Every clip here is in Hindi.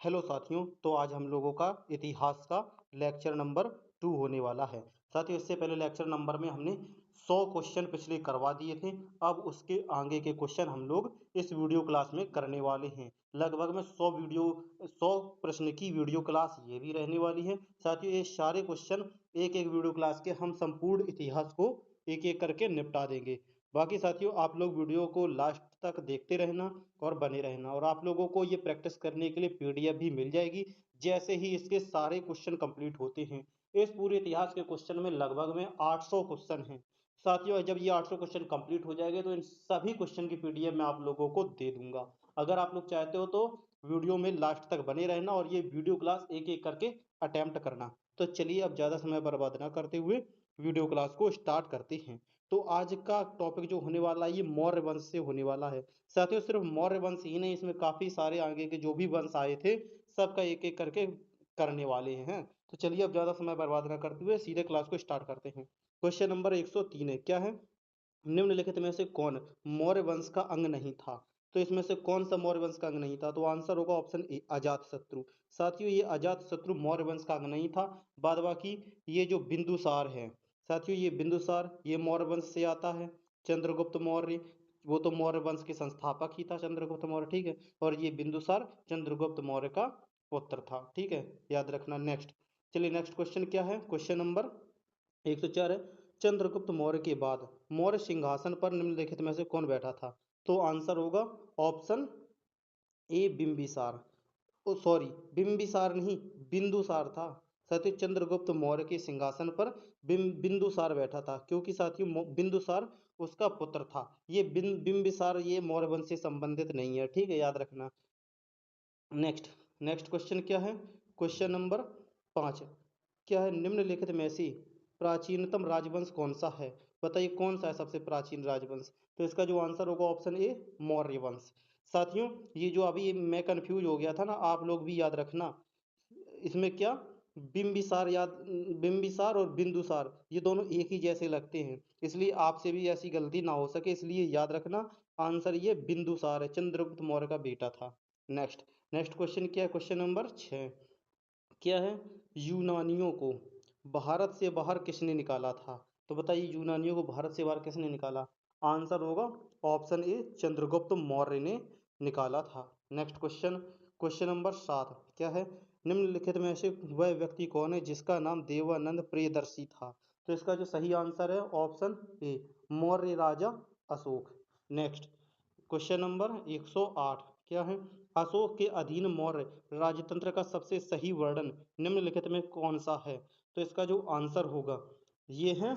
हेलो साथियों, तो आज हम लोगों का इतिहास का लेक्चर नंबर 2 होने वाला है। साथियों, इससे पहले लेक्चर नंबर में हमने 100 क्वेश्चन पिछले करवा दिए थे। अब उसके आगे के क्वेश्चन हम लोग इस वीडियो क्लास में करने वाले हैं। लगभग में 100 प्रश्न की वीडियो क्लास ये भी रहने वाली है। साथियों, ये सारे क्वेश्चन एक एक वीडियो क्लास के हम संपूर्ण इतिहास को एक एक करके निपटा देंगे। बाकी साथियों, आप लोग वीडियो को लास्ट तक देखते रहना और बने रहना। और आप लोगों को ये प्रैक्टिस करने के लिए पीडीएफ भी मिल जाएगी जैसे ही इसके सारे क्वेश्चन कंप्लीट होते हैं। इस पूरे इतिहास के क्वेश्चन में लगभग में 800 क्वेश्चन हैं। साथियों, जब ये 800 क्वेश्चन कंप्लीट हो जाएंगे तो इन सभी क्वेश्चन की पीडीएफ मैं आप लोगों को दे दूंगा। अगर आप लोग चाहते हो तो वीडियो में लास्ट तक बने रहना और ये वीडियो क्लास एक एक करके अटेम्प्ट करना। तो चलिए, अब ज्यादा समय बर्बाद ना करते हुए वीडियो क्लास को स्टार्ट करते हैं। तो आज का टॉपिक जो होने वाला है ये मौर्य वंश से होने वाला है। साथियों, सिर्फ मौर्य वंश ही नहीं, इसमें काफी सारे आगे के जो भी वंश आए थे सबका एक एक करके करने वाले हैं। तो चलिए, अब ज्यादा समय बर्बाद न करते हुए सीधे क्लास को स्टार्ट करते हैं। क्वेश्चन नंबर 103 है, क्या है? निम्नलिखित में से कौन मौर्य वंश का अंग नहीं था? तो इसमें से कौन सा मौर्य वंश का अंग नहीं था? तो आंसर होगा ऑप्शन ए, अजात शत्रु। साथियों, ये अजात शत्रु मौर्य वंश का अंग नहीं था। बाद बाकी ये जो बिंदुसार है, साथियों ये बिंदुसार ये मौर्य वंश से आता है। चंद्रगुप्त मौर्य वो तो मौर्य वंश के संस्थापक ही था, चंद्रगुप्त मौर्य, ठीक है। और ये बिंदुसार चंद्रगुप्त मौर्य का पुत्र था, ठीक है, याद रखना। नेक्स्ट, चलिए नेक्स्ट क्वेश्चन क्या है? क्वेश्चन नंबर 104 है, चंद्रगुप्त मौर्य के बाद मौर्य सिंहासन पर निम्नलिखित में से कौन बैठा था? तो आंसर होगा option A, Bimbisara. Oh sorry, Bimbisara नहीं, बिंदुसार था। साथियों, चंद्रगुप्त मौर्य के सिंहासन पर बिंदुसार बैठा था, क्योंकि साथियों बिंदुसार उसका पुत्र था। ये बिंबिसार ये मौर्य वंश से संबंधित नहीं है, ठीक है, याद रखना। नेक्स्ट, नेक्स्ट क्वेश्चन क्या है? क्वेश्चन नंबर 5, क्या है? निम्नलिखित में से प्राचीनतम राजवंश कौन सा है? बताइए कौन सा है सबसे प्राचीन राजवंश? तो इसका जो आंसर होगा ऑप्शन ए, मौर्य वंश। साथियों, ये जो अभी मैं कंफ्यूज हो गया था ना, आप लोग भी याद रखना। इसमें क्या, बिंबिसार याद, बिंबिसार और बिंदुसार ये दोनों एक ही जैसे लगते हैं, इसलिए आपसे भी ऐसी गलती ना हो सके, इसलिए याद रखना। आंसर ये बिंदुसार है, चंद्रगुप्त मौर्य का बेटा था। नेक्स्ट, नेक्स्ट क्वेश्चन क्या है? क्वेश्चन नंबर 6, क्या है? यूनानियों को भारत से बाहर किसने निकाला था? तो बताइए, यूनानियों को भारत से बाहर किसने निकाला? आंसर होगा ऑप्शन ए, चंद्रगुप्त मौर्य ने निकाला था। नेक्स्ट क्वेश्चन, क्वेश्चन नंबर 7, क्या है? निम्नलिखित में से वह व्यक्ति कौन है जिसका नाम देवानंद प्रियदर्शी था? तो इसका जो सही आंसर है option A, Maurya Raja Ashok. Next, question number 108, क्या है? अशोक के अधीन मौर्य राजतंत्र का सबसे सही वर्णन निम्नलिखित में कौन सा है? तो इसका जो आंसर होगा ये है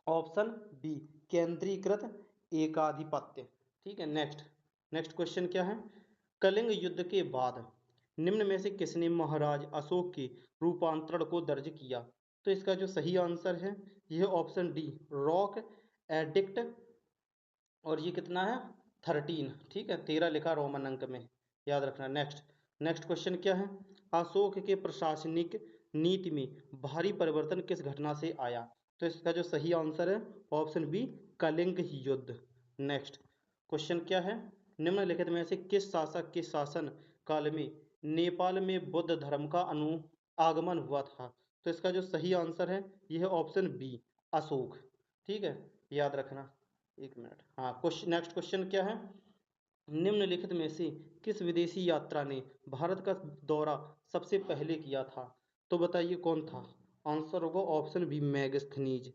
ऑप्शन बी, केंद्रीकृत एकाधिपत्य, ठीक है। नेक्स्ट, नेक्स्ट क्वेश्चन क्या है? कलिंग युद्ध के बाद निम्न में से किसने महाराज अशोक के रूपांतरण को दर्ज किया? तो इसका जो सही आंसर है यह ऑप्शन डी, रॉक एडिक्ट। और ये कितना है? 13, ठीक है, 13 लिखा रोमन अंक में, याद रखना। नेक्स्ट, नेक्स्ट क्वेश्चन क्या है? अशोक के प्रशासनिक नीति में भारी परिवर्तन किस घटना से आया? तो इसका जो सही आंसर है ऑप्शन बी, कलिंग युद्ध। नेक्स्ट क्वेश्चन क्या है? निम्नलिखित में से किस शासक के शासन काल में नेपाल में बुद्ध धर्म का आगमन हुआ था? तो इसका जो सही आंसर है यह है ऑप्शन बी, अशोक, ठीक है, याद रखना। एक मिनट, हाँ, क्वेश्चन, नेक्स्ट क्वेश्चन क्या है? निम्नलिखित में से किस विदेशी यात्रा ने भारत का दौरा सबसे पहले किया था? तो बताइए कौन था? आंसर होगा ऑप्शन बी, मैगस्थनीज,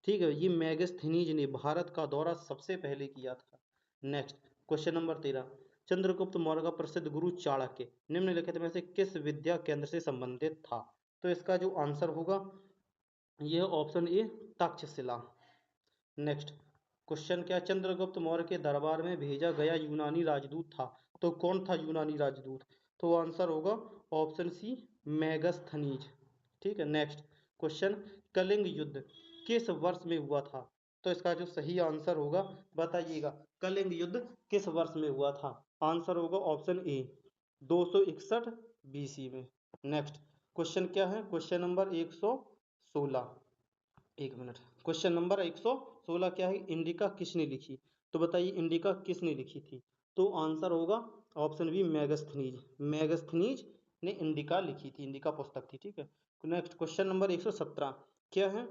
ठीक है, ये मैगस्थनीज ने भारत का दौरा सबसे पहले किया था। Next, question number 13, Chandragupta Maurya का प्रसिद्ध गुरु चाणक्य निम्नलिखित में से किस विद्या केंद्र से संबंधित था? तो इसका जो आंसर होगा यह option A, Takshashila. Next question क्या? चंद्रगुप्त मौर्य के दरबार में भेजा गया यूनानी राजदूत था, तो कौन था यूनानी राजदूत? तो आंसर होगा ऑप्शन सी, मैगस्थनीज, ठीक है। नेक्स्ट क्वेश्चन, कलिंग युद्ध किस वर्ष में हुआ था? तो इसका जो सही आंसर होगा, बताइएगा, कलिंग युद्ध किस वर्ष में हुआ था? आंसर होगा ऑप्शन ए, 261 बीसी में। नेक्स्ट क्वेश्चन क्या है? क्वेश्चन नंबर 116, एक मिनट, क्वेश्चन नंबर 116 क्या है? इंडिका किसने लिखी? तो बताइए इंडिका किसने लिखी थी? तो आंसर होगा ऑप्शन बी, मैगस्थनीज, मैगस्थनीज ने इंडिका लिखी थी, इंडिका पुस्तक थी, ठीक है। नेक्स्ट क्वेश्चन नंबर 117 क्या है,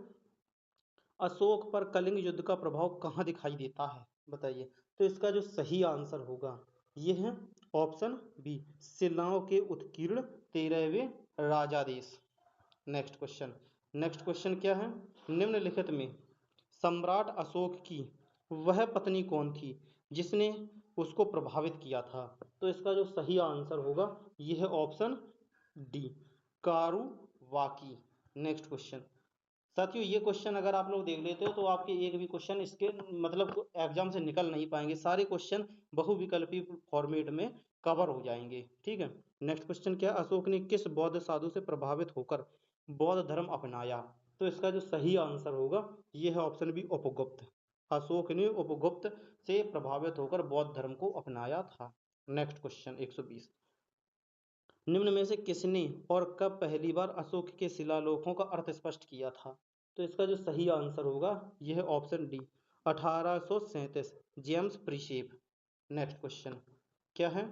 अशोक पर कलिंग युद्ध का प्रभाव कहाँ दिखाई देता है, बताइए। तो इसका जो सही आंसर होगा ये है ऑप्शन बी, शिलाओं के उत्कीर्ण 13वें राजादेश। नेक्स्ट क्वेश्चन क्या है, निम्नलिखित में सम्राट अशोक की वह पत्नी कौन थी जिसने उसको प्रभावित किया था। तो इसका जो सही आंसर होगा यह है ऑप्शन डी, कारुवाकी। नेक्स्ट क्वेश्चन साथियों, ये क्वेश्चन अगर आप लोग देख लेते हो तो आपके एक भी क्वेश्चन इसके मतलब एग्जाम से निकल नहीं पाएंगे, सारे क्वेश्चन बहुविकल्पी फॉर्मेट में कवर हो जाएंगे, ठीक है। नेक्स्ट क्वेश्चन क्या, अशोक ने किस बौद्ध साधु से प्रभावित होकर बौद्ध धर्म अपनाया। तो इसका जो सही आंसर होगा ये है ऑप्शन बी, उपगुप्त। अशोक ने उपगुप्त से प्रभावित होकर बौद्ध धर्म को अपनाया था। नेक्स्ट क्वेश्चन 120, निम्न में से किसने और कब पहली बार अशोक के शिलालेखों का अर्थ स्पष्ट किया था। तो इसका जो सही आंसर होगा यह है option D, 1837, James Prinsep. Next question क्या है,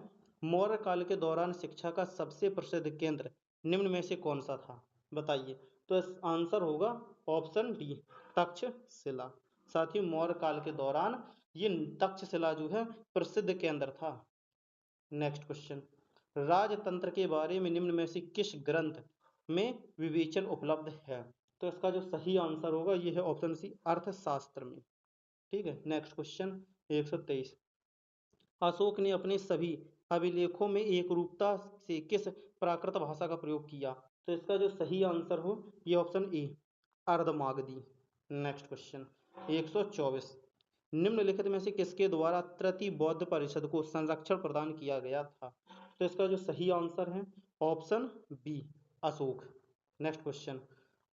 मौर्य काल के दौरान शिक्षा का सबसे प्रसिद्ध केंद्र निम्न में से कौन सा था, बताइए। तो इस आंसर होगा ऑप्शन डी, तक्षशिला। साथियों, मौर्य काल के दौरान ये तक्षशिला जो है प्रसिद्ध केंद्र था। नेक्स्ट क्वेश्चन, राजतंत्र के बारे में निम्न में से किस ग्रंथ में विवेचन उपलब्ध है। तो इसका जो सही आंसर होगा यह है ऑप्शन सी, अर्थशास्त्र में, ठीक है। नेक्स्ट क्वेश्चन 123, अशोक ने अपने सभी अभिलेखों में एक रूपता से किस प्राकृत भाषा का प्रयोग किया। तो इसका जो सही आंसर हो ये option A, Ardhamagadhi. Next question 124, निम्नलिखित में से किसके द्वारा तृतीय बौद्ध परिषद को संरक्षण प्रदान किया गया था। तो इसका जो सही आंसर है option B, Ashoka. Next question,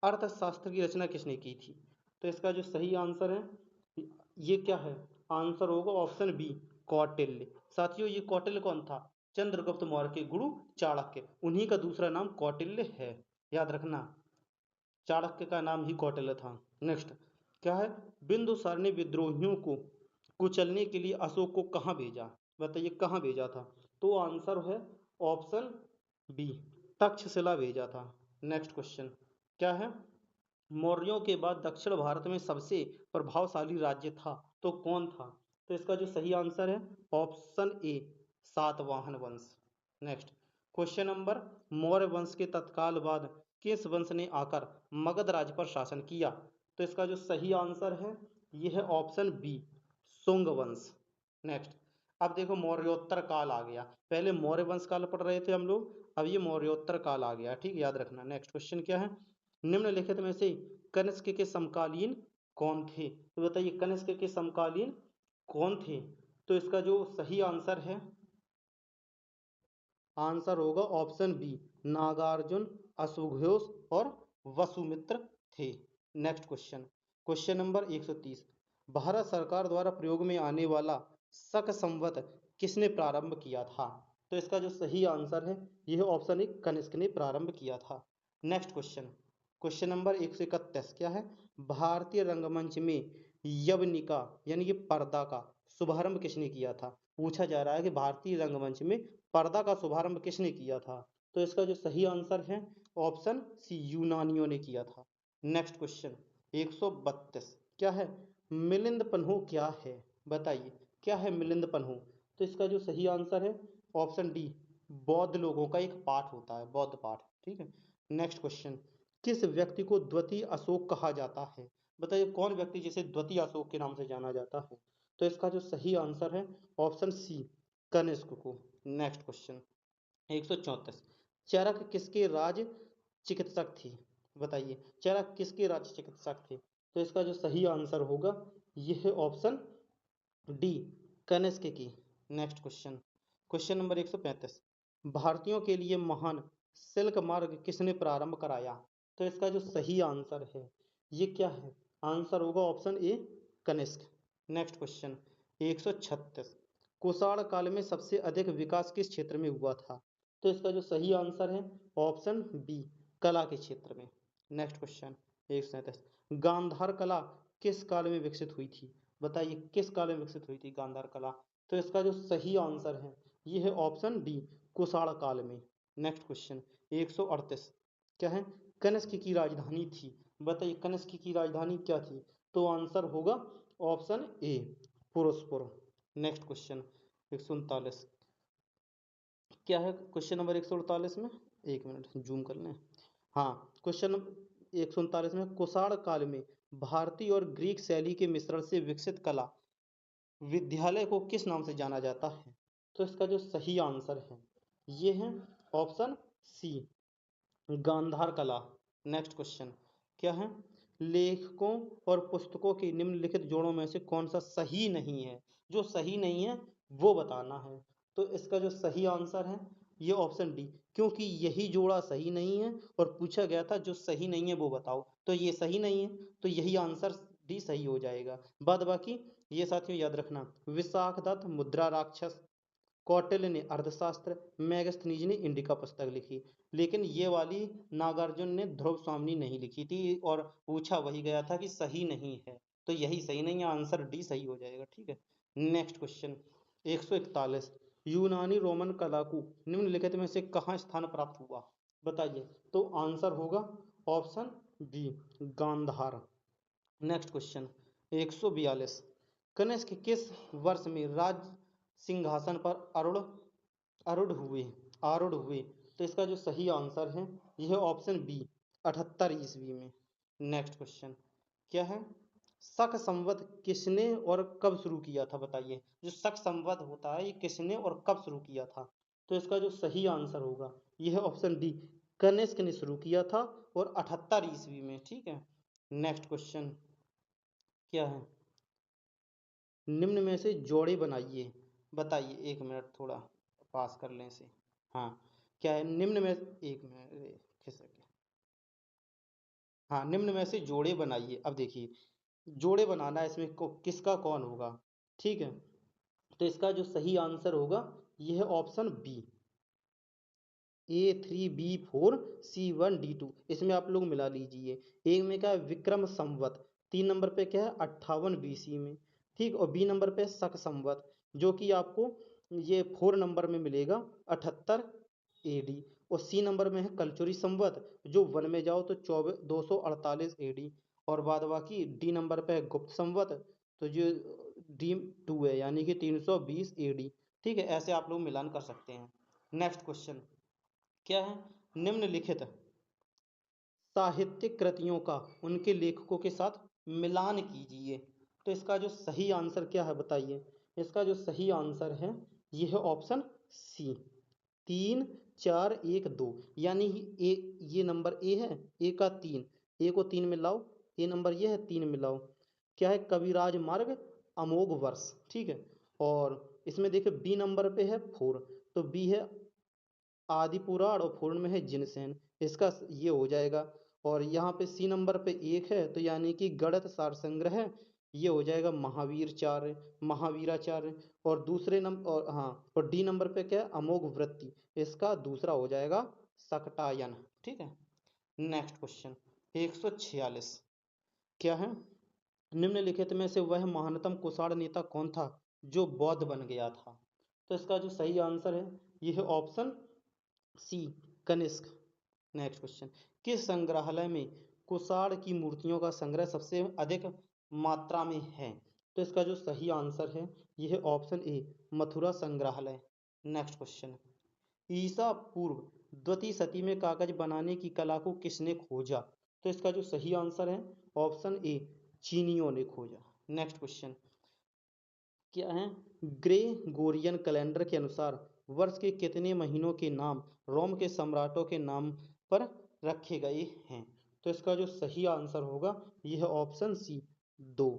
Arthashastra की रचना किसने की थी। तो इसका जो सही आंसर है ये क्या है, आंसर होगा ऑप्शन बी, कौटिल्य। साथियों, ये कौटिल्य कौन था, चंद्रगुप्त मौर्य के गुरु चाणक्य, उन्हीं का दूसरा नाम कौटिल्य है, याद रखना, चाणक्य का नाम ही कौटिल्य था। नेक्स्ट क्या है, बिंदुसार ने विद्रोहियों को कुचलने के लिए अशोक को कहाँ भेजा, बताइए कहाँ भेजा था। तो आंसर है ऑप्शन बी, तक्षशिला भेजा था। नेक्स्ट क्वेश्चन क्या है, मौर्यों के बाद दक्षिण भारत में सबसे प्रभावशाली राज्य था तो कौन था। तो इसका जो सही आंसर है ऑप्शन ए, सातवाहन वंश। नेक्स्ट क्वेश्चन नंबर, मौर्य वंश के तत्काल बाद किस वंश ने आकर मगध राज्य पर शासन किया। तो इसका जो सही आंसर है यह है ऑप्शन बी, शुंग वंश। नेक्स्ट, अब देखो मौर्योत्तर काल आ गया, पहले मौर्य वंश काल पढ़ रहे थे हम लोग, अब ये मौर्योत्तर काल आ गया, ठीक, याद रखना। नेक्स्ट क्वेश्चन क्या है, निम्नलिखित में से कनिष्क के समकालीन कौन थे। तो बताइए कनिष्क के समकालीन कौन थे। तो इसका जो सही आंसर है, आंसर होगा ऑप्शन बी, नागार्जुन, अश्वघोष और वसुमित्र थे। Next question, question number 130, Bharat सरकार द्वारा प्रयोग में आने वाला शक संवत किसने प्रारंभ किया था। तो इसका जो सही आंसर है यह ऑप्शन ए, कनिष्क ने प्रारंभ किया था। नेक्स्ट क्वेश्चन, क्वेश्चन नंबर 131 क्या है, भारतीय रंगमंच में यवनिका यानी कि पर्दा का शुभारंभ किसने किया था। पूछा जा रहा है कि भारतीय रंगमंच में पर्दा का शुभारंभ किसने किया था। तो इसका जो सही आंसर है ऑप्शन सी, यूनानियों ने किया था। नेक्स्ट क्वेश्चन 132 क्या है, मिलिंद पन्हु क्या है, बताइए क्या है मिलिंद पन्हु। तो इसका जो सही आंसर है ऑप्शन डी, बौद्ध लोगों का एक पाठ होता है, बौद्ध पाठ, ठीक है। नेक्स्ट क्वेश्चन, किस व्यक्ति को द्वितीय अशोक कहा जाता है, बताइए कौन व्यक्ति जिसे द्वितीय अशोक के नाम से जाना जाता है। तो इसका जो सही आंसर है ऑप्शन सी, कनिष्क को। नेक्स्ट क्वेश्चन 134, चरक किसके राज चिकित्सक थे, बताइए चरक किसके राज चिकित्सक थे। तो इसका जो सही आंसर होगा यह है ऑप्शन डी, कनिष्क की। नेक्स्ट क्वेश्चन, क्वेश्चन नंबर 135, भारतीयों के लिए महान सिल्क मार्ग किसने प्रारंभ कराया। तो इसका जो सही आंसर है ये क्या है, आंसर होगा option A, Kanishka. Next question 136, Kushan काल में सबसे अधिक विकास किस क्षेत्र में हुआ था। तो इसका जो सही आंसर है ऑप्शन बी, कला के क्षेत्र में। नेक्स्ट क्वेश्चन 137, गांधार कला किस काल में विकसित हुई थी, बताइए किस काल में विकसित हुई थी गांधार कला। तो इसका जो सही आंसर है ये है ऑप्शन डी, कुषाण काल में। नेक्स्ट क्वेश्चन 138 क्या है, कनिष्क की राजधानी थी। बताइए कनिष्क की राजधानी क्या थी, तो आंसर होगा option A Purushapura. Next question 139 क्या है, क्वेश्चन नंबर 148 में, एक मिनट जूम कर लें। हाँ, क्वेश्चन 139 में कुषाण काल में भारतीय और ग्रीक शैली के मिश्रण से विकसित कला विद्यालय को किस नाम से जाना जाता है, तो इसका जो सही आंसर है ये है ऑप्शन सी गांधार कला। नेक्स्ट क्वेश्चन क्या है, लेखकों और पुस्तकों के निम्नलिखित जोड़ों में से कौन सा सही नहीं है, जो सही नहीं है वो बताना है। तो इसका जो सही आंसर है ये ऑप्शन डी, क्योंकि यही जोड़ा सही नहीं है और पूछा गया था जो सही नहीं है वो बताओ, तो ये सही नहीं है तो यही आंसर डी सही हो जाएगा। बाद बाकी ये साथियों याद रखना, विशाखदत्त मुद्रा राक्षस, कौटिल्य ने अर्थशास्त्र, मेगास्थनीज ने इंडिका पुस्तक लिखी, लेकिन ये वाली नागार्जुन ने ध्रुव स्वामिनी नहीं लिखी थी और पूछा वही गया था कि सही नहीं है, तो यही सही नहीं है, आंसर डी सही हो जाएगा। ठीक है, नेक्स्ट क्वेश्चन 141 यूनानी रोमन कला को निम्नलिखित में से कहाँ स्थान प्राप्त हुआ, बताइए, तो आंसर होगा option B Gandhara. Next question 142 Kanishka किस वर्ष में राज सिंहासन पर आरूढ़ हुए, तो इसका जो सही आंसर है यह ऑप्शन बी 78 ईस्वी में। नेक्स्ट क्वेश्चन क्या है, शक संवत किसने और कब शुरू किया था, बताइए, जो शक संवत होता है ये किसने और कब शुरू किया था, तो इसका जो सही आंसर होगा यह ऑप्शन डी कनिष्क ने शुरू किया था और 78 ईस्वी में। ठीक है, नेक्स्ट क्वेश्चन क्या है, निम्न में से जोड़े बनाइए, बताइए, एक मिनट थोड़ा पास कर लें इसे। हाँ, क्या है, निम्न में एक मिनट खिसक, हाँ, निम्न में से जोड़े बनाइए। अब देखिए जोड़े बनाना है इसमें किसका कौन होगा। ठीक है, तो इसका जो सही आंसर होगा यह ऑप्शन बी A3B4C1D2, इसमें आप लोग मिला लीजिए। एक में क्या है विक्रम संवत, 3 नंबर पे क्या है 58 BC में, ठीक, और बी नंबर पे शक संवत जो कि आपको ये 4 नंबर में मिलेगा 78 AD, और सी नंबर में है कलचुरी संवत जो 1 में जाओ तो 248 AD, और बाद बाकी डी नंबर पे है गुप्त संवत तो जो D2 है यानी कि 320 AD। ठीक है, ऐसे आप लोग मिलान कर सकते हैं। नेक्स्ट क्वेश्चन क्या है, निम्नलिखित साहित्यिक कृतियों का उनके लेखकों के साथ मिलान कीजिए, तो इसका जो सही आंसर क्या है बताइए, इसका जो सही आंसर है यह है ऑप्शन सी 3 4 1 2, यानी ए, ये नंबर ए है, ए का 3, ए को 3 में लाओ, ए नंबर ये है 3 में लाओ, क्या है कविराज मार्ग अमोघ वर्ष। ठीक है, और इसमें देखिए बी नंबर पे है 4, तो बी है आदि पुराण और पूर्ण में है जिनसेन, इसका ये हो जाएगा। और यहाँ पे सी नंबर पे 1 है तो यानी कि गणित सार संग्रह, ये हो जाएगा महावीराचार्य। और दूसरे नंबर, और हाँ, और डी नंबर पे क्या है अमोघ वृत्ति, इसका दूसरा हो जाएगा सकटायन। ठीक है, नेक्स्ट क्वेश्चन 146 क्या है, निम्नलिखित में से वह महानतम कुषाण नेता कौन था जो बौद्ध बन गया था, तो इसका जो सही आंसर है यह है option C Kanishka. Next question किस संग्रहालय में कुषाण की मूर्तियों का संग्रह सबसे अधिक मात्रा में है, तो इसका जो सही आंसर है यह है ऑप्शन ए मथुरा संग्रहालय। नेक्स्ट क्वेश्चन ईसा पूर्व द्वितीय शती में कागज बनाने की कला को किसने खोजा, तो इसका जो सही आंसर है ऑप्शन ए चीनियों ने खोजा। नेक्स्ट क्वेश्चन क्या है, ग्रेगोरियन कैलेंडर के अनुसार वर्ष के कितने महीनों के नाम रोम के सम्राटों के नाम पर रखे गए हैं, तो इसका जो सही आंसर होगा यह ऑप्शन सी 2।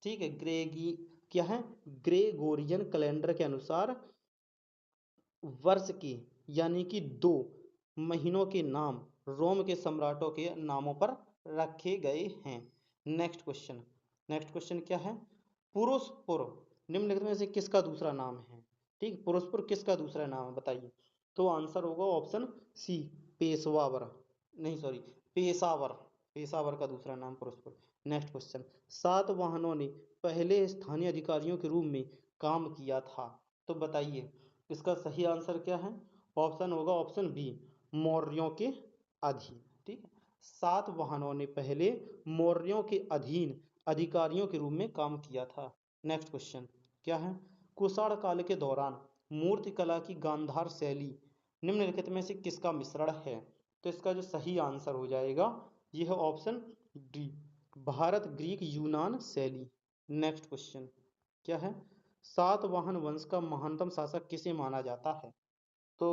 ठीक है, ग्रेगी क्या है ग्रेगोरियन कैलेंडर के अनुसार वर्ष के यानी कि 2 महीनों के नाम रोम के सम्राटों के नामों पर रखे गए हैं। नेक्स्ट क्वेश्चन क्या है, पुरुषपुर निम्नलिखित में से किसका दूसरा नाम है, ठीक, पुरुषपुर किसका दूसरा नाम है बताइए, तो आंसर होगा ऑप्शन सी पेशवावर, नहीं सॉरी पेशावर, पेशावर का दूसरा नाम पुरुषपुर। नेक्स्ट क्वेश्चन सातवाहनों ने पहले स्थानीय अधिकारियों के रूप में काम किया था, तो बताइए इसका सही आंसर क्या है, ऑप्शन होगा ऑप्शन बी, मौर्यों के अधीन। ठीक है, सातवाहनों ने पहले मौर्यों के अधीन अधिकारियों के रूप में काम किया था। नेक्स्ट क्वेश्चन क्या है, कुषाण काल के दौरान मूर्तिकला की गांधार शैली निम्नलिखित में से किसका मिश्रण है? तो इसका जो सही आंसर हो जाएगा यह ऑप्शन डी, भारत ग्रीक यूनान शैली। नेक्स्ट क्वेश्चन क्या है, सातवाहन वंश का महानतम शासक किसे माना जाता है? तो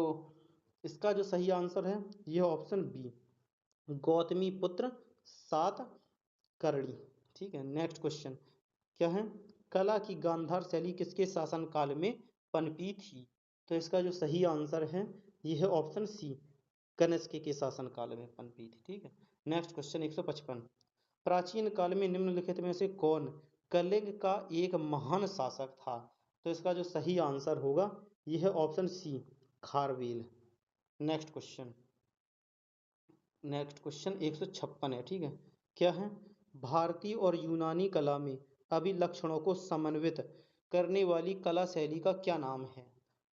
इसका जो सही आंसर है यह ऑप्शन बी, गौतमी पुत्र सातकर्णी। ठीक है, नेक्स्ट क्वेश्चन क्या है, कला की गांधार शैली किसके शासनकाल में पनपी थी? तो इसका जो सही आंसर है यह है ऑप्शन सी, कनिष्क के शासनकाल में पनपी थी। ठीक है, नेक्स्ट क्वेश्चन 155, प्राचीन काल में निम्नलिखित में से कौन कलिंग का एक महान शासक था? तो इसका जो सही आंसर होगा यह है option C, Kharavela. Next question 156 है। ठीक है, क्या है, भारतीय और यूनानी कला में अभिलक्षणों को समन्वित करने वाली कला शैली का क्या नाम है?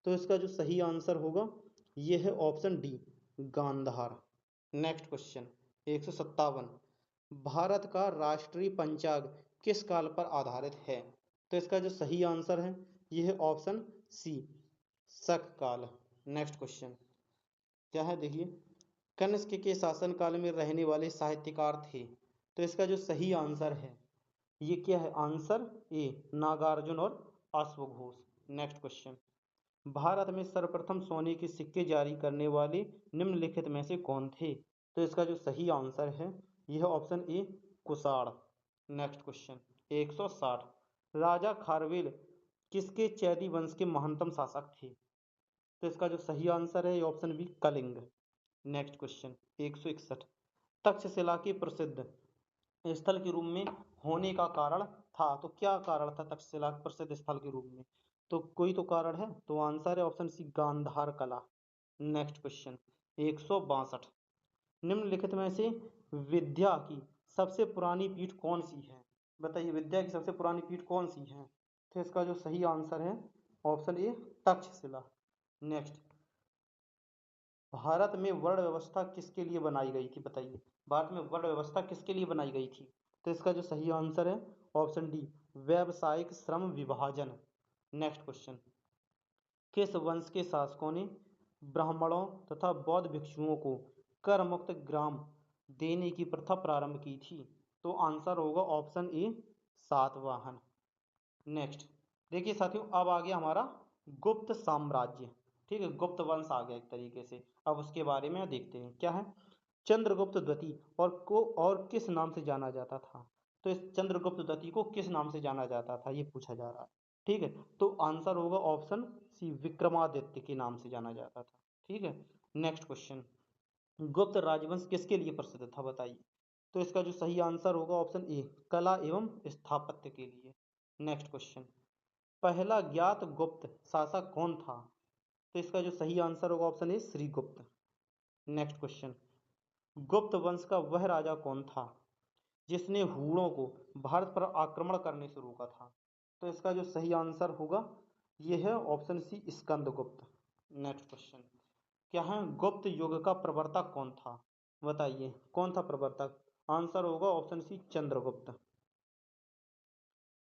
तो इसका जो सही आंसर होगा यह है option D, Gandhara. Next question 157, Bharat का राष्ट्रीय पंचांग किस काल पर आधारित है? तो इसका जो सही आंसर है यह है ऑप्शन सी, शक काल। नेक्स्ट क्वेश्चन क्या है, देखिए, कनिष्क के शासनकाल में रहने वाले साहित्यकार थे? तो इसका जो सही आंसर है ये क्या है, आंसर ए, नागार्जुन और अश्वघोष। नेक्स्ट क्वेश्चन, भारत में सर्वप्रथम सोने के सिक्के जारी करने वाले निम्नलिखित में से कौन थे? तो इसका जो सही आंसर है यह option A, Kushan. Next question 160, राजा खारवेल किसके चैदी वंश के महानतम शासक थे? तो इसका जो सही आंसर है option B, Kalinga. Next question 161, Takshashila के प्रसिद्ध स्थल के रूप में होने का कारण था? तो क्या कारण था तक्षशिला प्रसिद्ध स्थल के रूप में? तो कोई तो कारण है, तो आंसर है ऑप्शन सी, गांधार कला। नेक्स्ट क्वेश्चन 162, निम्नलिखित में से विद्या की सबसे पुरानी पीठ कौन सी है? बताइए, विद्या की सबसे पुरानी पीठ कौन सी है? तो इसका जो सही आंसर है option A, Takshashila. Next, Bharat में वर्ण व्यवस्था किसके लिए बनाई गई थी? बताइए, भारत में वर्ण व्यवस्था किसके लिए बनाई गई थी? तो इसका जो सही आंसर है ऑप्शन डी, व्यावसायिक श्रम विभाजन। नेक्स्ट क्वेश्चन, किस वंश के शासकों ने ब्राह्मणों तथा बौद्ध भिक्षुओं को कर मुक्त ग्राम देने की प्रथा प्रारंभ की थी? तो आंसर होगा ऑप्शन ए, सातवाहन। नेक्स्ट देखिए साथियों, अब आ गया हमारा गुप्त साम्राज्य। ठीक है, गुप्त वंश आ गया एक तरीके से। अब उसके बारे में देखते हैं क्या है, चंद्रगुप्त द्वितीय और किस नाम से जाना जाता था? तो इस चंद्रगुप्त द्वितीय को किस नाम से जाना जाता था ये पूछा जा रहा है। ठीक है, तो आंसर होगा ऑप्शन सी, विक्रमादित्य के नाम से जाना जाता था। ठीक है, नेक्स्ट क्वेश्चन, गुप्त राजवंश किसके लिए प्रसिद्ध था? बताइए। तो इसका जो सही आंसर होगा ऑप्शन ए, कला एवं स्थापत्य के लिए। नेक्स्ट क्वेश्चन, पहला ज्ञात गुप्त शासक कौन था? तो इसका जो सही आंसर होगा option A, Srigupta. Next question, Gupta वंश का वह राजा कौन था जिसने हूणों को भारत पर आक्रमण करने से रोका था? तो इसका जो सही आंसर होगा यह है option C, Skandagupta. Next question क्या है, गुप्त युग का प्रवर्तक कौन था? बताइए, कौन था प्रवर्तक? आंसर होगा ऑप्शन सी, चंद्रगुप्त।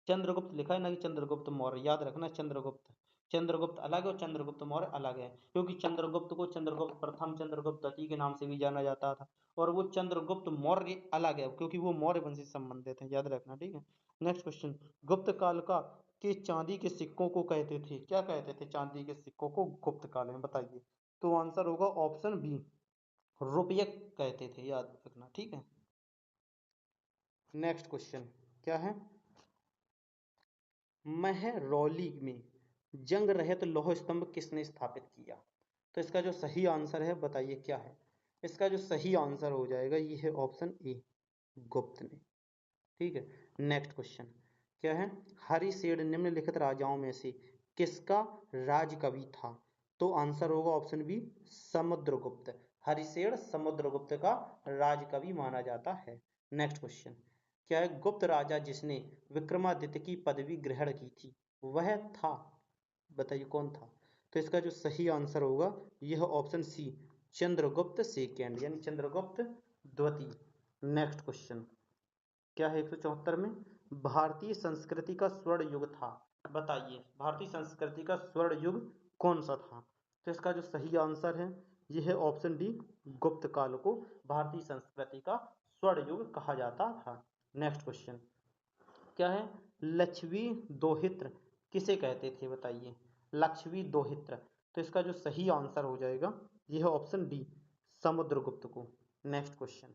चंद्रगुप्त लिखा है ना कि चंद्रगुप्त मौर्य, याद रखना, चंद्रगुप्त अलग है और चंद्रगुप्त मौर्य अलग है, क्योंकि चंद्रगुप्त को चंद्रगुप्त प्रथम, चंद्रगुप्त द्वितीय के नाम से भी जाना जाता था, और वो चंद्रगुप्त मौर्य अलग है क्योंकि वो मौर्य वंश से संबंधित है, याद रखना। ठीक है, नेक्स्ट क्वेश्चन, गुप्त काल का के चांदी के सिक्कों को कहते थे, क्या कहते थे चांदी के सिक्कों को गुप्त काल में? बताइए। तो आंसर होगा ऑप्शन बी, रुपये कहते थे, याद रखना। ठीक है, नेक्स्ट क्वेश्चन क्या है, महरौली में जंग रहित लौह स्तंभ किसने स्थापित किया? तो इसका जो सही आंसर है बताइए क्या है? इसका जो सही आंसर हो जाएगा ये है ऑप्शन ए, गुप्त ने। ठीक है, नेक्स्ट क्वेश्चन क्या है, हरिसेठ निम्नलिखित राजाओं में से किसका राजकवि था? तो आंसर होगा ऑप्शन बी, समुद्रगुप्त। हरिसेठ समुद्रगुप्त का राजकवि माना जाता है। नेक्स्ट क्वेश्चन क्या है, गुप्त राजा जिसने विक्रमादित्य की पदवी ग्रहण की थी वह था? बताइए कौन था? तो इसका जो सही आंसर होगा यह ऑप्शन सी, चंद्रगुप्त सेकेंड यानी चंद्रगुप्त द्वितीय। नेक्स्ट क्वेश्चन क्या है 174 में, भारतीय संस्कृति का स्वर्ण युग था, बताइए भारतीय संस्कृति का स्वर्ण युग कौन सा था। तो इसका जो सही आंसर है यह है ऑप्शन डी, गुप्त काल को भारतीय संस्कृति का स्वर्ण युग कहा जाता था। नेक्स्ट क्वेश्चन क्या है, लक्षवी दोहित्र किसे कहते थे, बताइए लक्षवी दोहित्र। तो इसका जो सही आंसर हो जाएगा यह ऑप्शन डी, समुद्रगुप्त को। नेक्स्ट क्वेश्चन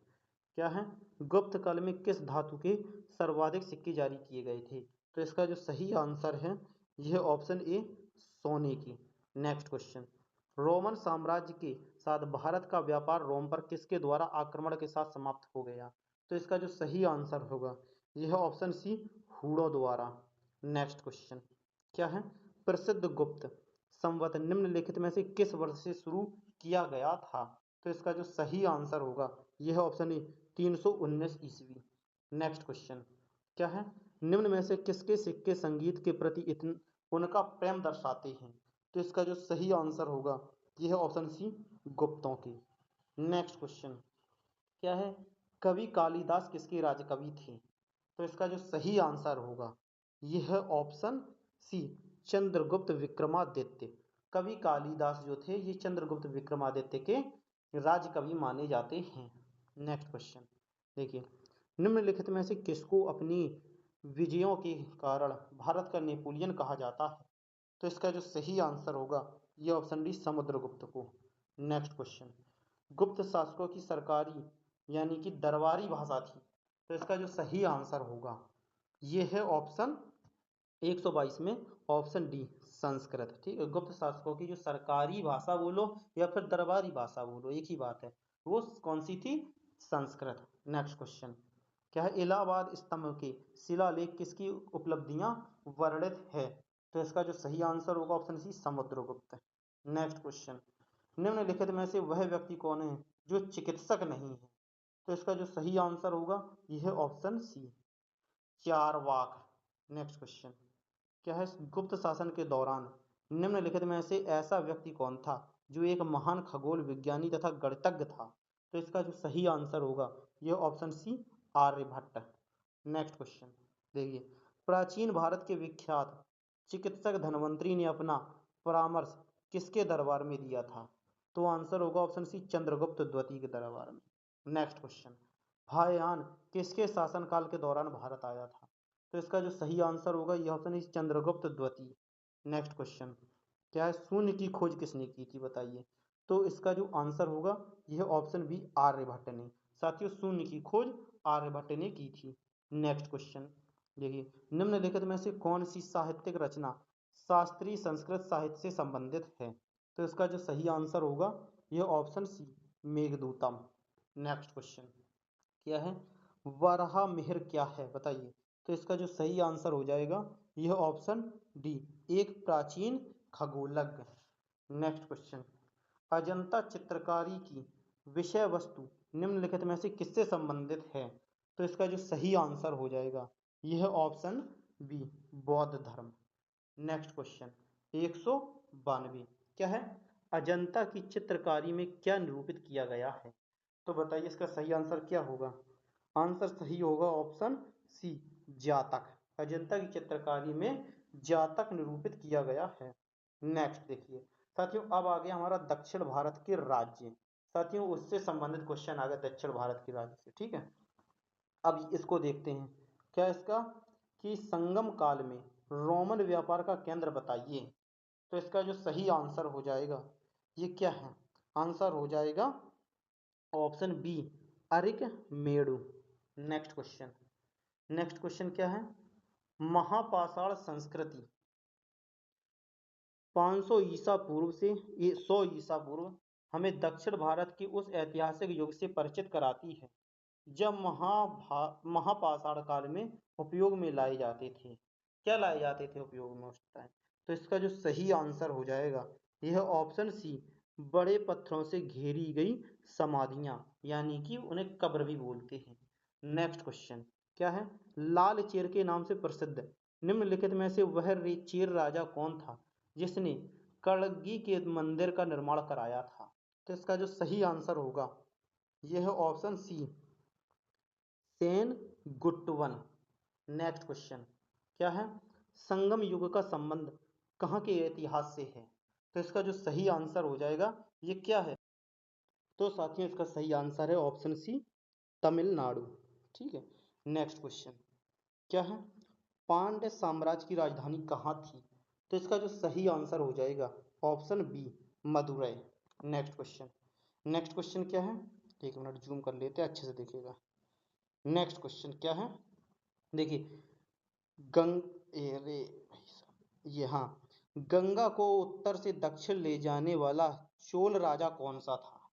क्या है, गुप्त काल में किस धातु के सर्वाधिक सिक्के जारी किए गए थे। तो इसका जो सही आंसर है यह ऑप्शन ए, सोने की। नेक्स्ट क्वेश्चन, रोमन साम्राज्य के साथ भारत का व्यापार रोम पर किसके द्वारा आक्रमण के साथ समाप्त हो गया। तो इसका जो सही आंसर होगा यह ऑप्शन सी, हूणों द्वारा। नेक्स्ट क्वेश्चन क्या है, प्रसिद्ध गुप्त संवत निम्नलिखित में से किस वर्ष से शुरू किया गया था। तो इसका जो सही आंसर होगा यह ऑप्शन ए, 319 ईस्वी। नेक्स्ट क्वेश्चन क्या है, निम्न में से किसके सिक्के संगीत के प्रति उनका प्रेम दर्शाते हैं। तो इसका जो सही आंसर होगा यह ऑप्शन सी, गुप्तों के। नेक्स्ट क्वेश्चन क्या है, कवि कालिदास किसके राजकवि थे। तो इसका जो सही आंसर होगा यह ऑप्शन सी, चंद्रगुप्त विक्रमादित्य। कवि कालिदास जो थे ये चंद्रगुप्त विक्रमादित्य के राजकवि माने जाते हैं। नेक्स्ट क्वेश्चन देखिए, निम्नलिखित में से किसको अपनी विजयों के कारण भारत का नेपोलियन कहा जाता है। तो इसका जो सही आंसर होगा यह ऑप्शन डी, समुद्रगुप्त को। नेक्स्ट क्वेश्चन, गुप्त शासकों की सरकारी यानी कि दरबारी भाषा थी। तो इसका जो सही आंसर होगा यह है ऑप्शन 122 में ऑप्शन डी, संस्कृत। ठीक है, गुप्त शासकों की जो सरकारी भाषा बोलो या फिर दरबारी भाषा बोलो एक ही बात है, वो कौन सी थी, संस्कृत। नेक्स्ट क्वेश्चन क्या है, इलाहाबाद स्तंभ के शिलालेख किसकी उपलब्धियां वर्णित है। तो इसका जो सही आंसर होगा option C, Samudragupta. Next question, निम्नलिखित में से वह व्यक्ति कौन है जो चिकित्सक नहीं है। तो इसका जो सही आंसर होगा यह option C, Charvaka. Next question क्या है, गुप्त शासन के दौरान निम्नलिखित में से ऐसा व्यक्ति कौन था जो एक महान खगोल विज्ञानी तथा गणितज्ञ था। तो इसका जो सही आंसर होगा यह option C, Aryabhata. Next question देखिए, प्राचीन भारत के विख्यात चिकित्सक धन्वंतरी ने अपना परामर्श किसके दरबार में दिया था। तो आंसर होगा ऑप्शन सी, चंद्रगुप्त द्वितीय के दरबार में। नेक्स्ट क्वेश्चन, फाहियान किसके शासनकाल के दौरान भारत आया था। तो इसका जो सही आंसर होगा यह ऑप्शन इस, चंद्रगुप्त द्वितीय। नेक्स्ट क्वेश्चन क्या है, शून्य की खोज किसने की थी, बताइए। तो इसका जो आंसर होगा यह ऑप्शन बी, आर्यभट्ट ने। साथियों शून्य की खोज आर्यभट्ट ने की थी। नेक्स्ट क्वेश्चन देखिए, निम्नलिखित में से कौन सी साहित्यिक रचना शास्त्रीय संस्कृत साहित्य से संबंधित है। तो इसका जो सही आंसर होगा यह option C, Meghadutam. Next question क्या है, वराह मिहिर क्या है, बताइए। तो इसका जो सही आंसर हो जाएगा यह ऑप्शन डी, एक प्राचीन खगोलज्ञ। नेक्स्ट क्वेश्चन, अजंता चित्रकारी की विषय वस्तु निम्नलिखित में से किससे संबंधित है। तो इसका जो सही आंसर हो जाएगा यह ऑप्शन बी, बौद्ध धर्म। नेक्स्ट क्वेश्चन 192 क्या है, अजंता की चित्रकारी में क्या निरूपित किया गया है। तो बताइए इसका सही आंसर क्या होगा। आंसर सही होगा ऑप्शन सी, जातक। अजंता की चित्रकारी में जातक निरूपित किया गया है। नेक्स्ट देखिए साथियों, अब आ गया हमारा दक्षिण भारत के राज्य। साथियों उससे संबंधित क्वेश्चन आ गया दक्षिण भारत के राज्य से। ठीक है, अब इसको देखते हैं क्या इसका, कि संगम काल में रोमन व्यापार का केंद्र बताइए। तो इसका जो सही आंसर हो जाएगा ये क्या है, आंसर हो जाएगा ऑप्शन बी, अरिक मेड़ू। नेक्स्ट क्वेश्चन क्या है, महापाषाण संस्कृति 500 ईसा पूर्व से 100 ईसा पूर्व हमें दक्षिण भारत के उस ऐतिहासिक युग से परिचित कराती है जब महापाषाण काल में उपयोग में लाए जाते थे। क्या लाए जाते थे उपयोग में उस टाइम। तो इसका जो सही आंसर हो जाएगा यह ऑप्शन सी, बड़े पत्थरों से घेरी गई समाधियां, यानी कि उन्हें कब्र भी बोलते हैं। नेक्स्ट क्वेश्चन क्या है, लाल चेर के नाम से प्रसिद्ध निम्नलिखित में से वह चेर राजा कौन था जिसने कलगी के मंदिर का निर्माण कराया था? तो इसका जो सही आंसर होगा यह है option C, Senguttuvan. Next question क्या है? संगम युग का संबंध कहाँ के इतिहास से है? तो इसका जो सही आंसर हो जाएगा ये क्या है? तो साथियों इसका सही आंसर है ऑप्शन सी, तमिलनाडु। ठीक है। नेक्स्ट क्वेश्चन क्या है? पांड्य साम्राज्य की राजधानी कहाँ थी? तो इसका जो सही आंसर हो जाएगा option B, Madurai. Next question क्या है? एक मिनट जूम कर लेते हैं, अच्छे से देखिएगा। नेक्स्ट क्वेश्चन क्या है? देखिए, गंग अरे ये हाँ, गंगा को उत्तर से दक्षिण ले जाने वाला चोल राजा कौन सा था?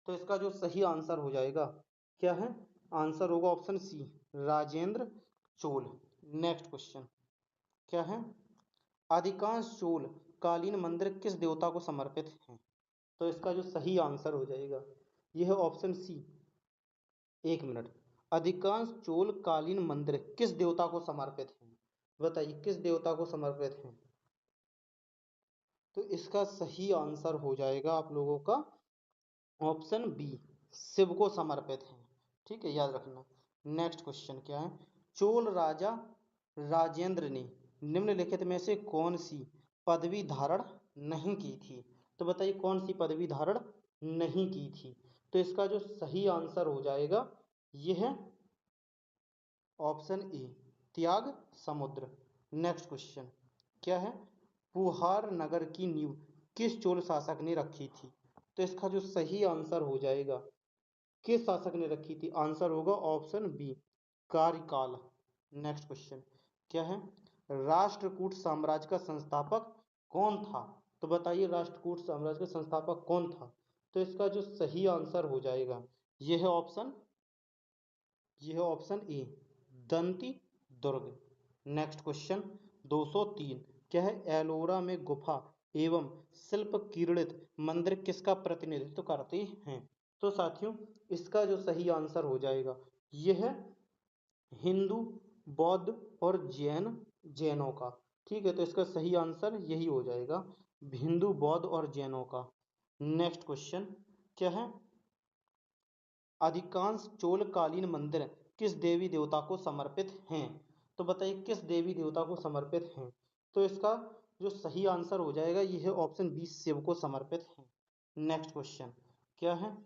तो इसका जो सही आंसर हो जाएगा क्या है? आंसर होगा option C, Rajendra Chola. Next question क्या है? अधिकांश चोल कालीन मंदिर किस देवता को समर्पित हैं? तो इसका जो सही आंसर हो जाएगा यह है ऑप्शन सी, एक मिनट, अधिकांश चोल कालीन मंदिर किस देवता को समर्पित हैं? बताइए किस देवता को समर्पित हैं? तो इसका सही आंसर हो जाएगा आप लोगों का ऑप्शन बी, शिव को समर्पित है। ठीक है, याद रखना। नेक्स्ट क्वेश्चन क्या है? चोल राजा राजेंद्र ने निम्नलिखित में से कौन सी पदवी धारण नहीं की थी? तो बताइए कौन सी पदवी धारण नहीं की थी? तो इसका जो सही आंसर हो जाएगा यह है ऑप्शन ए, त्याग समुद्र। नेक्स्ट क्वेश्चन क्या है? पुहार नगर की नींव किस चोल शासक ने रखी थी? तो इसका जो सही आंसर हो जाएगा, किस शासक ने रखी थी? आंसर होगा ऑप्शन बी, कार्यकाल। नेक्स्ट क्वेश्चन क्या है? राष्ट्रकूट साम्राज्य का संस्थापक कौन था? तो बताइए राष्ट्रकूट साम्राज्य का संस्थापक कौन था? तो इसका जो सही आंसर हो जाएगा यह है option A, Danti Durg. Next question 203 क्या है? एलोरा में गुफा एवं शिल्प किरणित मंदिर किसका प्रतिनिधित्व करते हैं? तो साथियों इसका जो सही आंसर हो जाएगा यह है हिंदू, बौद्ध और जैनों का। ठीक है, तो इसका सही आंसर यही हो जाएगा, हिंदू, बौद्ध और जैनों का। नेक्स्ट क्वेश्चन क्या है? अधिकांश चोलकालीन मंदिर किस देवी देवता को समर्पित हैं? तो बताइए किस देवी देवता को समर्पित हैं? तो इसका जो सही आंसर हो जाएगा यह है ऑप्शन बी, शिव को समर्पित हैं। नेक्स्ट क्वेश्चन क्या है?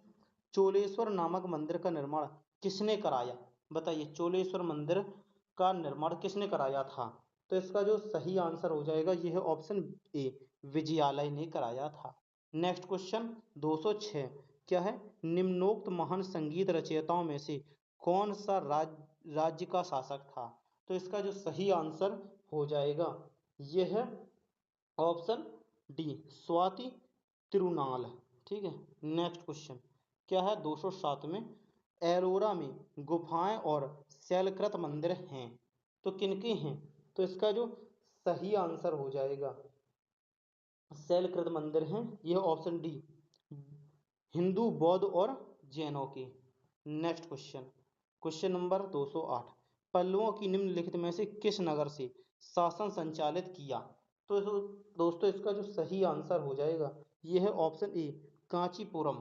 चोलेश्वर नामक मंदिर का निर्माण किसने कराया? बताइए चोलेश्वर मंदिर का निर्माण किसने कराया था? तो इसका जो सही आंसर हो जाएगा यह है ऑप्शन ए, विजयालय ने कराया था। नेक्स्ट क्वेश्चन 206 क्या है? निम्नोक्त महान संगीत रचयिताओं में से कौन सा राज्य का शासक था? तो इसका जो सही आंसर हो जाएगा यह है ऑप्शन डी, स्वाति तिरुनाल। ठीक है। नेक्स्ट क्वेश्चन क्या है? 207 में एलोरा में गुफाएं और शैलकृत मंदिर हैं, तो किनके हैं? तो इसका जो सही आंसर हो जाएगा, शैलकृत मंदिर हैं, यह ऑप्शन डी, हिंदू, बौद्ध और जैनों के। नेक्स्ट क्वेश्चन, क्वेश्चन नंबर 208 पल्लवों की निम्नलिखित में से किस नगर से शासन संचालित किया? तो दोस्तों इसका जो सही आंसर हो जाएगा यह है option A, Kanchipuram.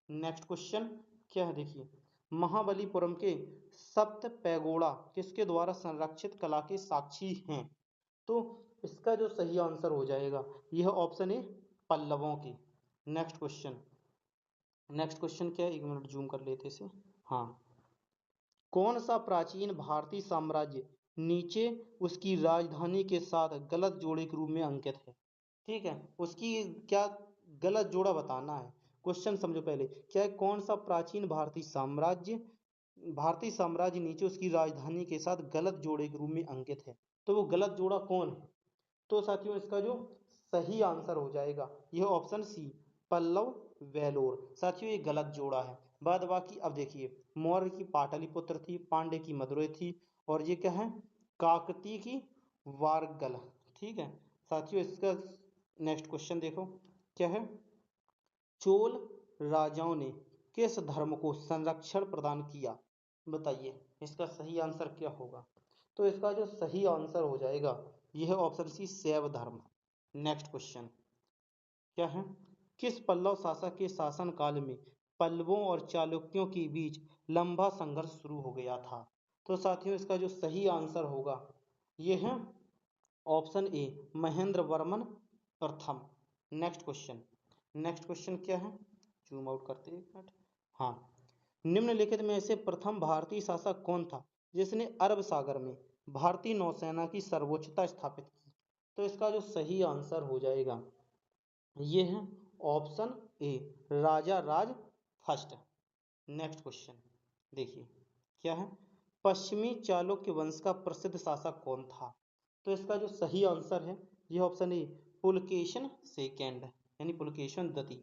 Next question क्या है? देखिए, महाबलीपुरम के सप्त पैगोड़ा किसके द्वारा संरक्षित कला के साक्षी हैं? तो इसका जो सही आंसर हो जाएगा यह ऑप्शन ए, पल्लवों की। नेक्स्ट क्वेश्चन क्या है? एक मिनट जूम कर लेते इसे। हाँ, कौन सा प्राचीन भारतीय साम्राज्य नीचे उसकी राजधानी के साथ गलत जोड़े के रूप में अंकित है? ठीक है, उसकी क्या गलत जोड़ा बताना है। क्वेश्चन समझो पहले, क्या है? कौन सा प्राचीन भारतीय साम्राज्य नीचे उसकी राजधानी के साथ गलत जोड़े के रूप में अंकित है? तो वो गलत जोड़ा कौन है? तो साथियों इसका जो सही आंसर हो जाएगा यह ऑप्शन सी, पल्लव वेलोर। साथियों ये गलत जोड़ा है। बाद बाकी अब देखिए, मौर्य की पाटलिपुत्र थी, पांड्य की मदुरै थी, और ये क्या है? काकती की वारगल। ठीक है साथियों, इसका नेक्स्ट क्वेश्चन देखो क्या है? चोल राजाओं ने किस धर्म को संरक्षण प्रदान किया? बताइए इसका सही आंसर क्या होगा? तो इसका जो सही आंसर हो जाएगा यह है ऑप्शन सी, शैव धर्म। नेक्स्ट क्वेश्चन क्या है? किस पल्लव शासक के शासन काल में पल्लवों और चालुक्यों के बीच लंबा संघर्ष शुरू हो गया था? तो साथियों इसका जो सही आंसर होगा ये है ऑप्शन ए, महेंद्र वर्मन प्रथम। Next question. नेक्स्ट क्वेश्चन क्या है? जूम आउट करते हैं एक मिनट। हाँ, निम्नलिखित में से प्रथम भारतीय शासक कौन था जिसने अरब सागर में भारतीय नौसेना की सर्वोच्चता स्थापित की? तो इसका जो सही आंसर हो जाएगा ये है option A, Raja Raj first. Next question देखिए क्या है? पश्चिमी चालुक्य वंश का प्रसिद्ध शासक कौन था? तो इसका जो सही आंसर है ये ऑप्शन ए, पुलकेशन सेकेंड यानी पुलकेशन द्वितीय।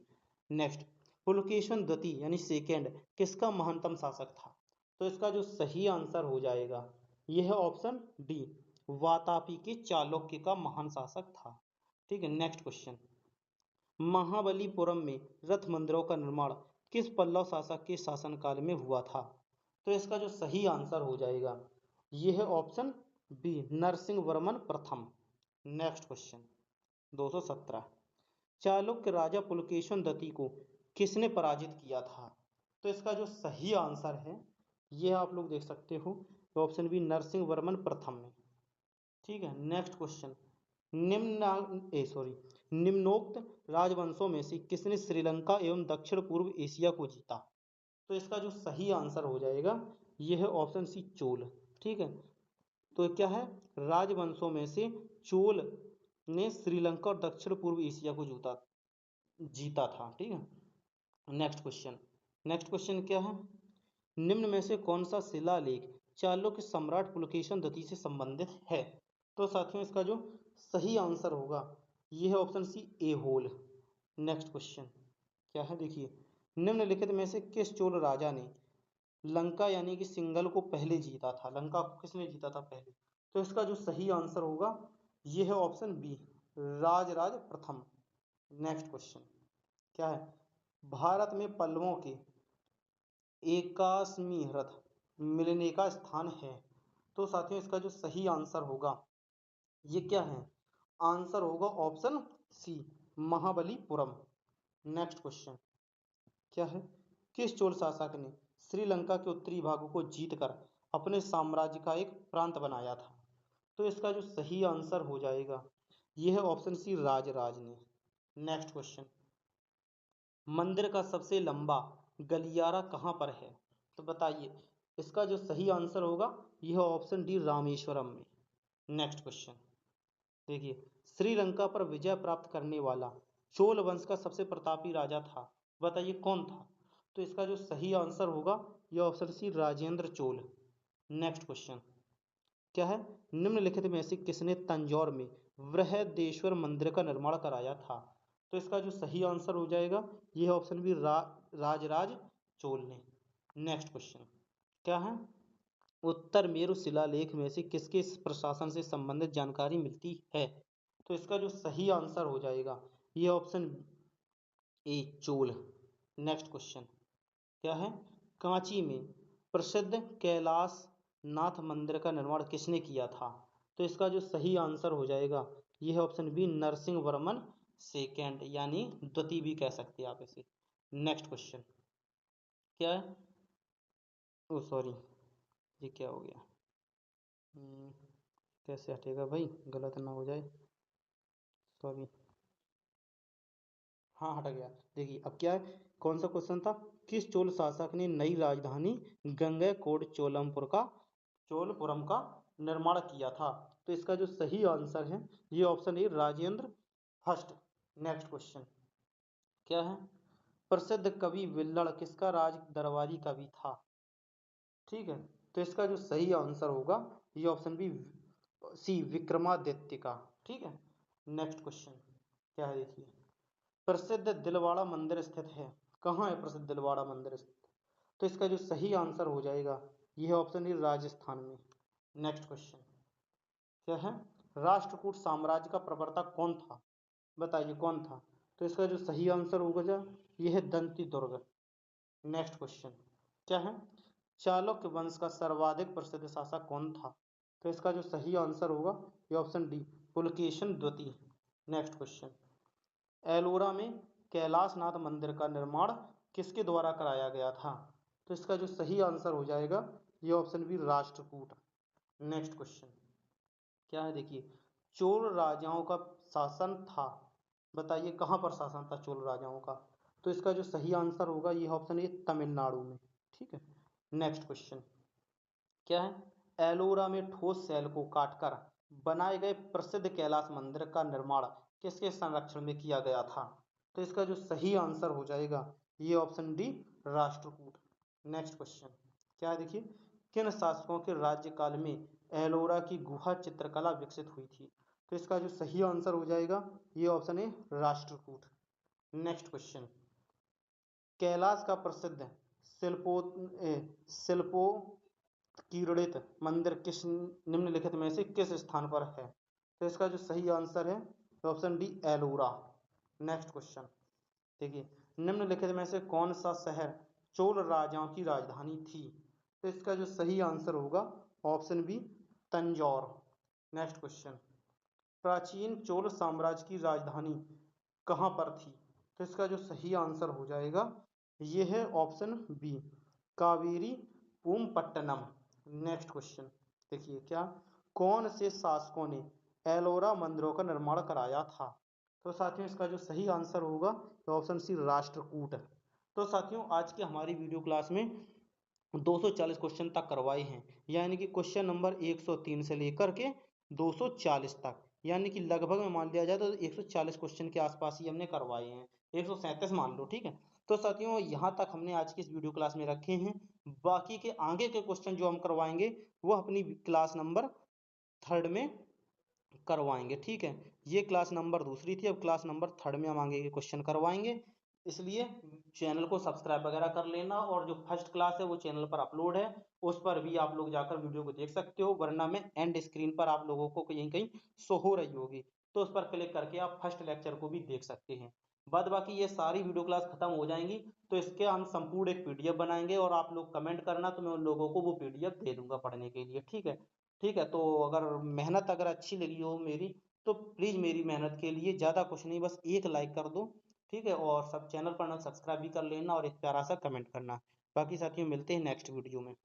नेक्स्ट, पुलकेशन द्वितीय यानी सेकेंड किसका महानतम शासक था? तो इसका जो सही आंसर हो जाएगा यह है ऑप्शन डी, वातापी के चालुक्य का महान शासक था। ठीक है, नेक्स्ट क्वेश्चन। महाबलीपुरम में रथ मंदिरों का निर्माण किस पल्लव शासक के शासनकाल में हुआ था? तो इसका जो सही आंसर हो जाएगा यह है ऑप्शन बी, नरसिंह वर्मन प्रथम। Next question 217। चालुक्य राजा पुलकेशन द्वितीय को किसने पराजित किया था? तो इसका जो सही आंसर है यह आप लोग देख सकते हो ऑप्शन बी, नरसिंह वर्मन प्रथम में। ठीक है, नेक्स्ट क्वेश्चन। निम्नोक्त राजवंशों में से किसने श्रीलंका एवं दक्षिण पूर्व एशिया को जीता? तो इसका जो सही आंसर हो जाएगा यह है ऑप्शन सी, चोल। ठीक है, तो क्या है? राजवंशों में से चोल ने श्रीलंका और दक्षिण पूर्व एशिया को जीता था। ठीक है, नेक्स्ट क्वेश्चन। नेक्स्ट क्वेश्चन क्या है? निम्न में से कौन सा शिलालेख चालुक्य सम्राट पुलकेशन द्वितीय से संबंधित है? तो साथियों इसका जो सही आंसर होगा यह है option C, Aihole. Next question क्या है? देखिए, निम्नलिखित में से किस चोल राजा ने लंका यानी कि सिंगल को पहले जीता था? लंका को किसने जीता था पहले? तो इसका जो सही आंसर होगा यह है ऑप्शन बी, राजराज प्रथम। नेक्स्ट क्वेश्चन क्या है? भारत में पल्लवों के एकाश्मी रथ मिलने का स्थान है। तो साथियों इसका जो सही आंसर होगा ये क्या है? आंसर होगा option C, Mahabalipuram. Next question क्या है? किस चोल शासक ने श्रीलंका के उत्तरी भागों को जीतकर अपने साम्राज्य का एक प्रांत बनाया था? तो इसका जो सही आंसर हो जाएगा यह है ऑप्शन सी, राजराज ने। Next question. मंदिर का सबसे लंबा गलियारा कहाँ पर है? तो बताइए इसका जो सही आंसर होगा यह ऑप्शन डी, रामेश्वरम में। नेक्स्ट क्वेश्चन देखिए, श्रीलंका पर विजय प्राप्त करने वाला चोल वंश का सबसे प्रतापी राजा था, बताइए कौन था? तो इसका जो सही आंसर होगा यह option C, Rajendra Chola. Next question क्या है? निम्नलिखित में से किसने तंजौर में बृहदेश्वर मंदिर का निर्माण कराया था? तो इसका जो सही आंसर हो जाएगा यह ऑप्शन बी, राजराज चोल ने। नेक्स्ट क्वेश्चन क्या है? उत्तर मेरु शिलालेख में से किसके प्रशासन से संबंधित जानकारी मिलती है? तो इसका जो सही आंसर हो जाएगा यह option A, Chola. Next question क्या है? कांची में प्रसिद्ध कैलाश नाथ मंदिर का निर्माण किसने किया था? तो इसका जो सही आंसर हो जाएगा यह है option B, Narasimha Varman second यानी द्वितीय भी कह सकते हैं आप इसे। नेक्स्ट क्वेश्चन क्या है? ओ सॉरी, ये क्या हो गया? कैसे हटेगा भाई, गलत ना हो जाए, सॉरी। हाँ हट गया। देखिए अब क्या है, कौन सा क्वेश्चन था? किस चोल शासक ने नई राजधानी गंगैकोंड चोलपुरम का निर्माण किया था? तो इसका जो सही आंसर है ये option A, Rajendra first. Next question क्या है? प्रसिद्ध कवि विल्लड़ किसका राज दरबारी कवि था? ठीक है, तो इसका जो सही आंसर होगा ये ऑप्शन बी, सी, विक्रमादित्य का। ठीक है, नेक्स्ट क्वेश्चन क्या है? देखिए, प्रसिद्ध दिलवाड़ा मंदिर स्थित है, कहाँ है प्रसिद्ध दिलवाड़ा मंदिर स्थित? तो इसका जो सही आंसर हो जाएगा यह ऑप्शन है, राजस्थान में। नेक्स्ट क्वेश्चन क्या है? राष्ट्रकूट साम्राज्य का प्रवर्तक कौन था? बताइए कौन था? तो इसका जो सही आंसर होगा यह है दंती दुर्ग। नेक्स्ट क्वेश्चन क्या है? चालुक्य वंश का सर्वाधिक प्रसिद्ध शासक कौन था? तो इसका जो सही आंसर होगा ये ऑप्शन डी, पुलकेशन द्वितीय। नेक्स्ट क्वेश्चन एलोरा में कैलाशनाथ मंदिर का निर्माण किसके द्वारा कराया गया था? तो इसका जो सही आंसर हो जाएगा ये option B Rashtrakuta. Next question क्या है देखिए, चोल राजाओं का शासन था, बताइए कहाँ पर शासन था चोल राजाओं का? तो इसका जो सही आंसर होगा ये ऑप्शन ए तमिलनाडु में। ठीक है। नेक्स्ट क्वेश्चन क्या है, एलोरा में ठोस शैल को काटकर बनाए गए प्रसिद्ध कैलाश मंदिर का निर्माण किसके संरक्षण में किया गया था? तो इसका जो सही आंसर हो जाएगा ये option D Rashtrakuta. Next question क्या है देखिए, किन शासकों के राज्यकाल में एलोरा की गुहा चित्रकला विकसित हुई थी? तो इसका जो सही आंसर हो जाएगा ये ऑप्शन है राष्ट्रकूट। नेक्स्ट क्वेश्चन, कैलाश का प्रसिद्ध शिल्पोत्कीर्णित मंदिर किस निम्नलिखित में से किस स्थान पर है? तो इसका जो सही आंसर है option D Ellora. Next question देखिए, निम्नलिखित में से कौन सा शहर चोल राजाओं की राजधानी थी? तो इसका जो सही आंसर होगा option B Tanjore. Next question, प्राचीन चोल साम्राज्य की राजधानी कहाँ पर थी? तो इसका जो सही आंसर हो जाएगा ये है option B Kaveri Poompattinam. Next question देखिए, क्या कौन से शासकों ने एलोरा मंदिरों का निर्माण कराया था? तो साथियों इसका जो सही आंसर होगा तो ऑप्शन सी राष्ट्रकूट। तो साथियों आज की हमारी वीडियो क्लास में 240 क्वेश्चन तक करवाए हैं, यानी कि क्वेश्चन नंबर 103 से लेकर के 240 तक, यानी कि लगभग में मान लिया जाए तो 140 क्वेश्चन के आसपास ही हमने करवाए हैं, 137 मान लो। ठीक है। तो साथियों यहाँ तक हमने आज की इस वीडियो क्लास में रखे हैं। बाकी के आगे के क्वेश्चन जो हम करवाएंगे वो अपनी क्लास नंबर 3 में करवाएंगे। ठीक है। ये क्लास नंबर 2 थी, अब क्लास नंबर 3 में हम आगे के क्वेश्चन करवाएंगे, इसलिए चैनल को सब्सक्राइब वगैरह कर लेना। और जो फर्स्ट क्लास है वो चैनल पर अपलोड है, उस पर भी आप लोग जाकर वीडियो को देख सकते हो, वरना में एंड स्क्रीन पर आप लोगों को कहीं कहीं शो हो रही होगी, तो उस पर क्लिक करके आप फर्स्ट लेक्चर को भी देख सकते हैं। बाद बाकी ये सारी वीडियो क्लास खत्म हो जाएंगी तो इसके हम संपूर्ण एक पीडीएफ बनाएंगे और आप लोग कमेंट करना तो मैं उन लोगों को वो पीडीएफ दे दूंगा पढ़ने के लिए। ठीक है। ठीक है। तो अगर मेहनत अगर अच्छी लगी हो मेरी तो प्लीज मेरी मेहनत के लिए ज्यादा कुछ नहीं, बस एक लाइक कर दो। ठीक है। और सब चैनल पर ना सब्सक्राइब भी कर लेना और एक प्यारा सा कमेंट करना। बाकी साथियों मिलते हैं नेक्स्ट वीडियो में।